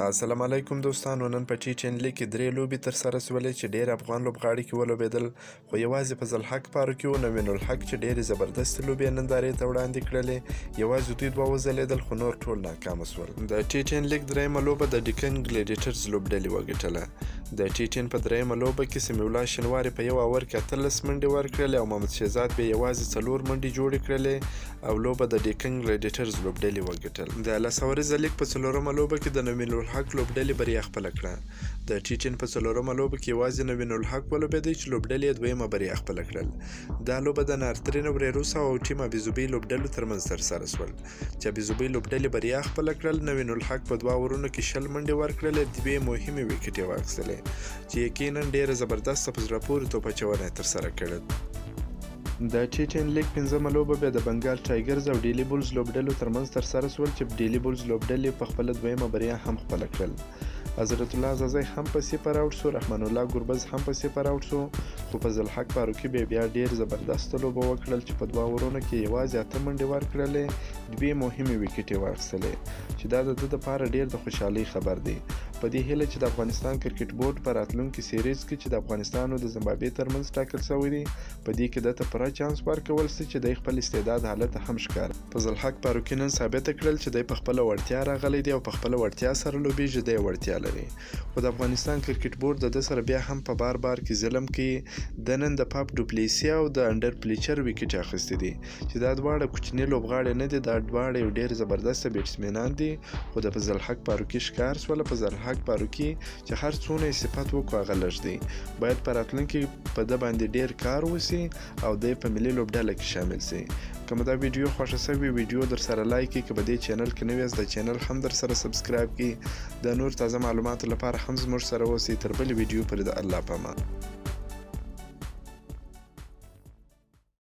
السلام علیکم دوستانو. نن په ټي چینل کې درې لوبې ترسره سولې چې ډېر افغان لوبغاړي کې ولوبېدل، خو یوازې فضل حق پارو کې و نوین الحق چې ډېرې زبردستې لوبې نندارې ته وړاندې کړلې. یوازې دوی دوه وځلېدل خو نور ټول ناکامه سول. د ټي ټین لیګ دریمه لوبه د ډیکن ګلیډیټرز لوبډلې وګټله. د ټي ټین په دریمه لوبه کې سمیع الله شنواري په یو اور کې 18 منډې ورکړلې او محمد شهزاد بیا یوازې 4 منډې جوړې کړلې او لوبه د ډیکن ګلیډیټرز لوبډلې وګټل. د لسورزه لیګ په څلورمه لوبه کې د نوین الحق لوبډلې بریا خپله کړه. د ټي ټین په څلورمه لوبه کې یوازې نوین الحق ولوبېدی چې لوبډلې یې دویمه بریا خپله کړل. دا لوبه د نارترین وریروسا او ټیم ابيزوبي لوبډلو ترمنځ ترسره سول چې ابيزوبي لوبډلې بریا خپله کړل. نوین الحق په دوه اورونو کې 20 منډې ورکړلې، دوې مهمې ویکټې واخیستلې چې یقینا ډېره زبردسته په زړه پورې توپچونه یې ترسره کړل. د ټي ټین لیګ پنځمه لوبه بیا د بنګال ټایګرز او ډیلی بولز لوبډلو ترمنځ ترسره سول چې ډیلی بولز لوبډلې په خپله دویمه بریا هم خپله کړل. حضرت الله عزازی هم په 0 آوټ سو، رحمان الله ګربز هم په 0 آوټ سو، خو فضل حق فاروقي بیا ډېر زبردسته لوبه وکړل چې په دوه اورونو کې یوازې 8 منډې ورکړلې، دوې مهمې ویکټې واخیستلې چې دا د ده دپاره ډېر د خوشحالۍ خبر دی. په دې هیله چې د افغانستان کرکټ بورډ په راتلونکي سیریز کې چې د افغانستان او د زمبابوې ترمنځ ټاکل شوی دی، په دې کې دته پوره چانس ورکول سي چې دی خپل استعداد حالت هم ښکار. فضل حق فاروقي نن ثابته کړل چې دی په خپله وړتیا راغلی دی او په خپله وړتیا سره لوبیږي، دی وړتیا لري. خو د افغانستان کرکټ بورډ د ده سره بیا هم په بار کې ظلم کوي. د نن د پاپ ډوپلیسي او د انډر پلیچر ویکټ اخیستې دي چې دا دواړه کوچني لوبغاړي نه دي، دا دواړه یو ډېر زبردسته بیټسمینان دي، خو د فضل حق فاروقي ښکار سوله. فضل حق فاروقي چې هر څونه یې صفت وکړو هغه لږ دی. باید په راتلونکي په ده باندې ډېر کار وسي او دی په ملي لوبډله کې شامل سي. که مو دا ویډیو خوښه سوي ویډیو در سره لایک کړئ، که په دې چینل کې نوي یاست د چینل هم در سره سبسکرایب کړئ. د نور تازه معلوماتو لپاره هم زموږ سره اوسئ. تر بلې ویډیو پورې د الله په امان.